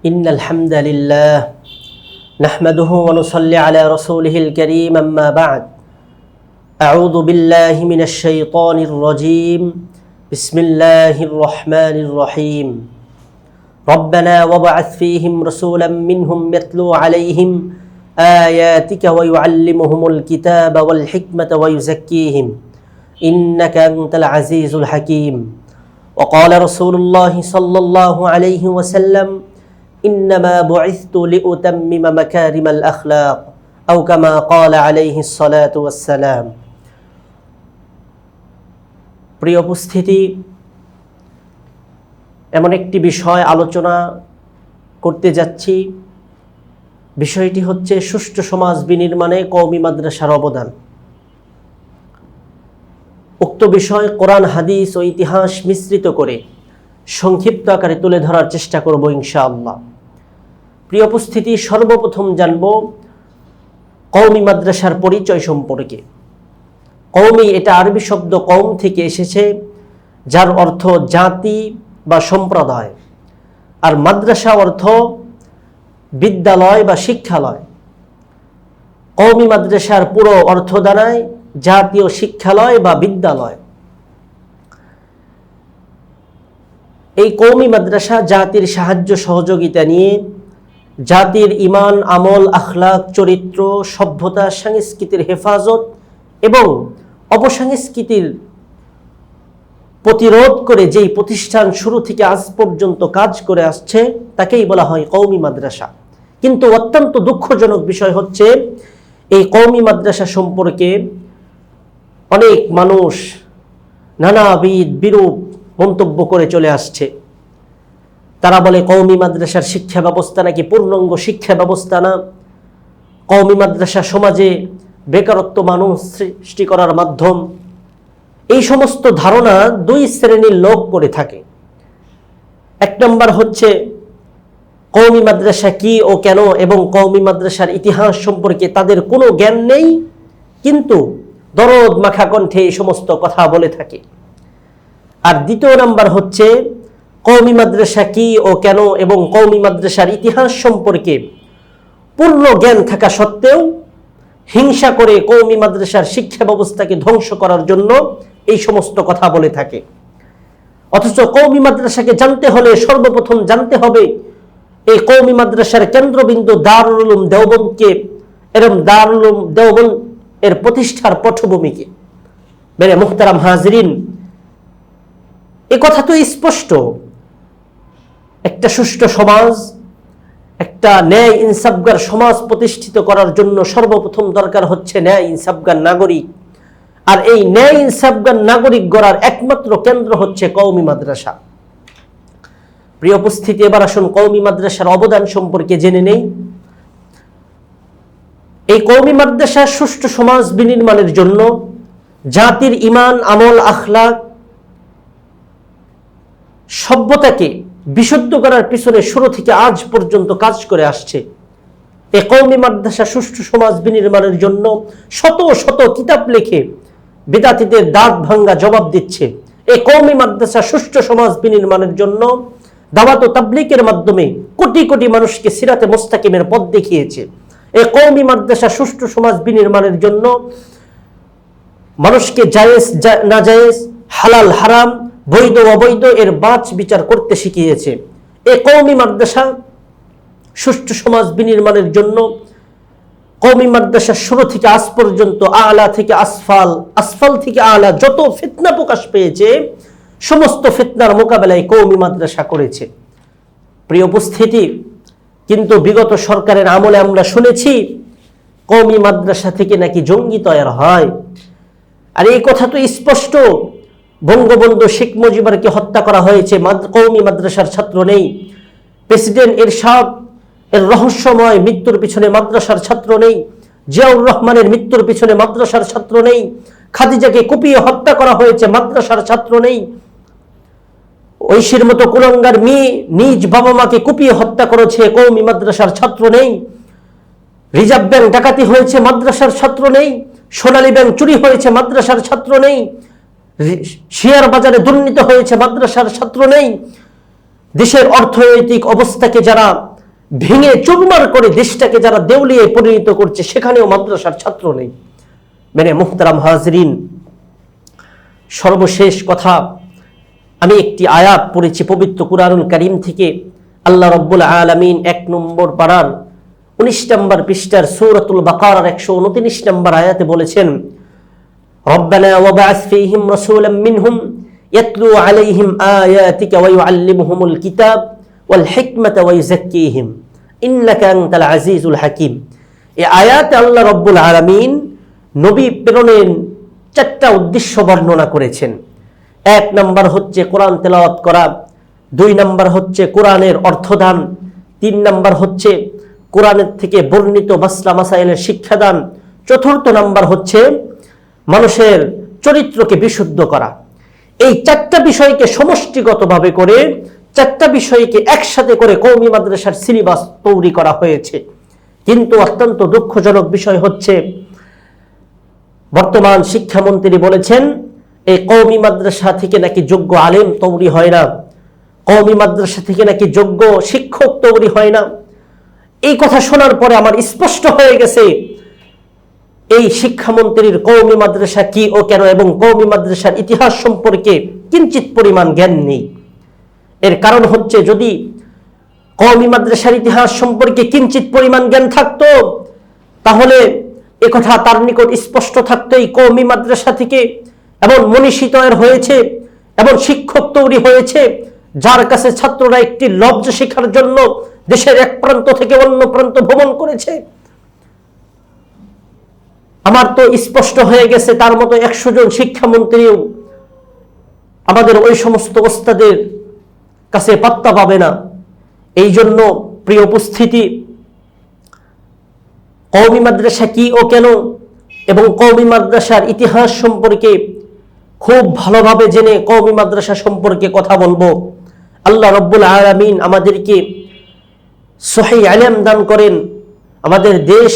إن الحمد لله نحمده ونصلي على رسوله الكريم أما بعد أعوذ بالله من الشيطان الرجيم بسم الله الرحمن الرحيم ربنا وابعث فيهم رسولا منهم يتلو عليهم آياتك ويعلمهم الكتاب والحكمة ويزكيهم إنك أنت العزيز الحكيم وقال رسول الله صلى الله عليه وسلم إنما بعثت لأتمم مكارم الأخلاق أو كما قال عليه الصلاة والسلام প্রিয় উপস্থিতি, এমন একটি বিষয় আলোচনা করতে যাচ্ছি। বিষয়টি হচ্ছে সুষ্ঠু সমাজ বিনির্মাণে কওমি মাদ্রাসার অবদান। উক্ত বিষয় কোরআন, হাদিস ও ইতিহাস মিশ্রিত করে সংক্ষিপ্ত আকারে তুলে ধরার চেষ্টা করব ইনশাআল্লাহ। প্রিয় উপস্থিতি, সর্বপ্রথম জানব কওমি মাদ্রাসার পরিচয় সম্পর্কে। কওমি এটা আরবি শব্দ কওম থেকে এসেছে, যার অর্থ জাতি বা সম্প্রদায়, আর মাদ্রাসা অর্থ বিদ্যালয় বা শিক্ষালয়। কওমি মাদ্রাসার পুরো অর্থ দাঁড়ায় জাতীয় শিক্ষালয় বা বিদ্যালয়। এই কওমি মাদ্রাসা জাতির সাহায্য সহযোগিতা নিয়ে জাতির ঈমান, আমল, আখলাক, চরিত্র, সভ্যতা, সংস্কৃতির হেফাজত এবং অপসংস্কৃতির প্রতিরোধ করে যেই প্রতিষ্ঠান শুরু থেকে আজ পর্যন্ত কাজ করে আসছে তাকেই বলা হয় কওমি মাদ্রাসা। কিন্তু অত্যন্ত দুঃখজনক বিষয় হচ্ছে এই কওমি মাদ্রাসা সম্পর্কে অনেক মানুষ নানাবিধ বিরূপ মন্তব্য করে চলে আসছে। তারা বলে কওমি মাদ্রাসার শিক্ষা ব্যবস্থা নাকি পূর্ণাঙ্গ শিক্ষা ব্যবস্থা না। কওমি মাদ্রাসা সমাজে বেকারত্ব মানুষ সৃষ্টি করার মাধ্যম। এই সমস্ত ধারণা দুই শ্রেণীর লোক করে থাকে। এক নম্বর হচ্ছে কওমি মাদ্রাসা কি ও কেন এবং কওমি মাদ্রাসার ইতিহাস সম্পর্কে তাদের কোনো জ্ঞান নেই, কিন্তু দরদ মাখা কণ্ঠে এই সমস্ত কথা বলে থাকে। আর দ্বিতীয় নাম্বার হচ্ছে কওমি মাদ্রাসা কি ও কেন এবং কওমি মাদ্রাসার ইতিহাস সম্পর্কে পূর্ণ জ্ঞান থাকা সত্ত্বেও হিংসা করে কওমি মাদ্রাসার শিক্ষা ব্যবস্থাকে ধ্বংস করার জন্য এই সমস্ত কথা বলে থাকে। অথচ কওমি মাদ্রাসাকে জানতে হলে সর্বপ্রথম জানতে হবে এই কওমি মাদ্রাসার কেন্দ্রবিন্দু দারুল উলুম দেওবন্দকে, এরম দারুল উলুম দেওবন্দ এর প্রতিষ্ঠার পটভূমিকে। মেরে মুহতারাম হাজরিন, এ কথা তো স্পষ্ট। একটা সুষ্ঠু সমাজ, একটা ন্যায় ইনসাফগার সমাজ প্রতিষ্ঠিত করার জন্য সর্বপ্রথম দরকার হচ্ছে ন্যায় ইনসাফগার নাগরিক। আর এই ন্যায় ইনসাফগার নাগরিক গড়ার একমাত্র কেন্দ্র হচ্ছে কওমি মাদ্রাসা। প্রিয় উপস্থিতি, এবার আসুন কওমি মাদ্রাসার অবদান সম্পর্কে জেনে নেই। এই কওমি মাদ্রাসা সুষ্ঠু সমাজ বিনির্মাণের জন্য জাতির ঈমান, আমল, আখলাক, সভ্যতাকে বিশুদ্ধ করার পিছনে শুরু থেকে আজ পর্যন্ত কাজ করে আসছে। এই কওমি মাদ্রাসা সুষ্ঠু সমাজ বিনির্মাণের জন্য শত শত কিতাব লিখে বিদাতীদের দাঁত ভাঙ্গা জবাব দিচ্ছে। এই কওমি মাদ্রাসা সুষ্ঠু সমাজ বিনির্মাণের জন্য দাওয়াত ও তাবলীগের মাধ্যমে কোটি কোটি মানুষকে সিরাতে মুস্তাকিমের পথ দেখিয়েছে। এই কওমি মাদ্রাসা সুষ্ঠু সমাজ বিনির্মাণের জন্য মানুষকে জায়েজ নাজায়েজ, হালাল হারাম, বৈধ অবৈধ এর বাছ বিচার করতে শিখিয়েছে। এই কওমি মাদ্রাসা সুষ্ঠু সমাজ বিনির্মাণের জন্য কওমি মাদ্রাসা শুরু থেকে আজ পর্যন্ত আলা থেকে আসফাল, আসফাল থেকে আলা যত ফিতনা প্রকাশ পেয়েছে সমস্ত ফিতনার মোকাবেলায় কওমি মাদ্রাসা করেছে। প্রিয় উপস্থিতি, কিন্তু বিগত সরকারের আমলে আমরা শুনেছি কওমি মাদ্রাসা থেকে নাকি জঙ্গি তৈরি হয়। আর এই কথা তো স্পষ্ট। বঙ্গবন্ধু শেখ মুজিবুরকে হত্যা করা হয়েছে, কওমি মাদ্রাসার ছাত্র নেই। প্রেসিডেন্ট এরশাদ এর রহস্যময় মৃত্যুর পিছনে মাদ্রাসার ছাত্র নেই। জিয়াউর রহমানের মৃত্যুর পিছনে মাদ্রাসার ছাত্র নেই। খাদিজাকে কুপিয়ে হত্যা করা হয়েছে, মাদ্রাসার ছাত্র নেই। ঐশীর মতো কুলাঙ্গার মেয়ে নিজ বাবা মাকে কুপিয়ে হত্যা করেছে, কওমি মাদ্রাসার ছাত্র নেই। রিজার্ভ ব্যাংক ডাকাতি হয়েছে, মাদ্রাসার ছাত্র নেই। সোনালী ব্যাংক চুরি হয়েছে, মাদ্রাসার ছাত্র নেই। শেয়ার বাজারে দুর্নীতি হয়েছে, মাদ্রাসার ছাত্র নেই। দেশের অর্থনৈতিক অবস্থাকে যারা ভেঙে চুরমার করে দেশটাকে যারা দেউলিয়ায় পরিণত করছে, সেখানেও মাদ্রাসার ছাত্র নেই। মেনে মুহতারাম হাজরিন, সর্বশেষ কথা, আমি একটি আয়াত পড়েছি পবিত্র কুরআনুল কারীম থেকে। আল্লাহ রাব্বুল আলামিন 1 নম্বর পারার 19 নম্বর পৃষ্ঠার সূরাতুল বাকারার 129 নম্বর আয়াতে বলেছেন, রব্বানা ওয়াবআস ফীহিম রাসূলাম মিনহুম ইয়াতলু আলাইহিম আয়াতিকা ওয়া ইউআল্লিমুহুমুল কিতাব ওয়াল হিকমাতা ওয়া ইউযাক্কিহিম ইন্নাকা আনতাল আজিজুল হাকীম। এই আয়াতে আল্লাহ রাব্বুল আলামিন নবী প্রেরণের 4টা উদ্দেশ্য বর্ণনা করেছেন। 1 নম্বর হচ্ছে কোরআন তেলাওয়াত করা, 2 নম্বর হচ্ছে কোরআনের অর্থদান, 3 নম্বর হচ্ছে কোরআনের থেকে বর্ণিত মাসলা মাসাইলের শিক্ষাদান, 4র্থ নম্বর হচ্ছে মানুষের চরিত্রকে বিশুদ্ধ করা। এই 4টা বিষয়কে সমষ্টিগতভাবে করে, 4টা বিষয়কে একসাথে করে কওমি মাদ্রাসার সিলেবাস তৈরি করা হয়েছে। কিন্তু অত্যন্ত দুঃখজনক বিষয় হচ্ছে, বর্তমান শিক্ষামন্ত্রী বলেছেন এই কওমি মাদ্রাসা থেকে নাকি যোগ্য আলেম তৈরি হয় না, কওমি মাদ্রাসা থেকে নাকি যোগ্য শিক্ষক তৈরি হয় না। এই কথা শোনার পরে আমার স্পষ্ট হয়ে গেছে এই শিক্ষামন্ত্রীর কওমি মাদ্রাসা কি ও কেন এবং কওমি মাদ্রাসার ইতিহাস সম্পর্কে কিঞ্চিত পরিমাণ জ্ঞান নেই। এর কারণ হচ্ছে, যদি কওমি মাদ্রাসার ইতিহাস সম্পর্কে কিঞ্চিত পরিমাণ জ্ঞান থাকতো, তাহলে একথা তার নিকট স্পষ্ট থাকতো এই কওমি মাদ্রাসা থেকে এমন মনীষী তৈরি হয়েছে, এমন শিক্ষক তৈরি হয়েছে, যার কাছে ছাত্ররা একটি লব্জ শেখার জন্য দেশের এক প্রান্ত থেকে অন্য প্রান্ত ভ্রমণ করেছে। আমার তো স্পষ্ট হয়ে গেছে তার মতো 100 জন শিক্ষামন্ত্রীও আমাদের ওই সমস্ত ওস্তাদের কাছে পাত্তা পাবে না। এই জন্য প্রিয় উপস্থিতি, কওমি মাদ্রাসা কি ও কেন এবং কওমি মাদ্রাসার ইতিহাস সম্পর্কে খুব ভালোভাবে জেনে কওমি মাদ্রাসা সম্পর্কে কথা বলবো। আল্লাহ রাব্বুল আলামিন আমাদেরকে সহিহ ইলম দান করেন, আমাদের দেশ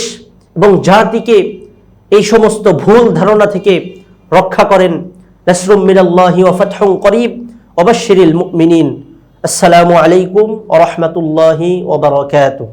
এবং জাতিকে এই সমস্ত ভুল ধারণা থেকে রক্ষা করেন। নাসরুম মিনাল্লাহি ওয়া ফাতহুন করিব ওয়া বাশশিরিল মুমিনিন। আসসালামু আলাইকুম ওয়া রাহমাতুল্লাহি ওয়া বারাকাতুহু।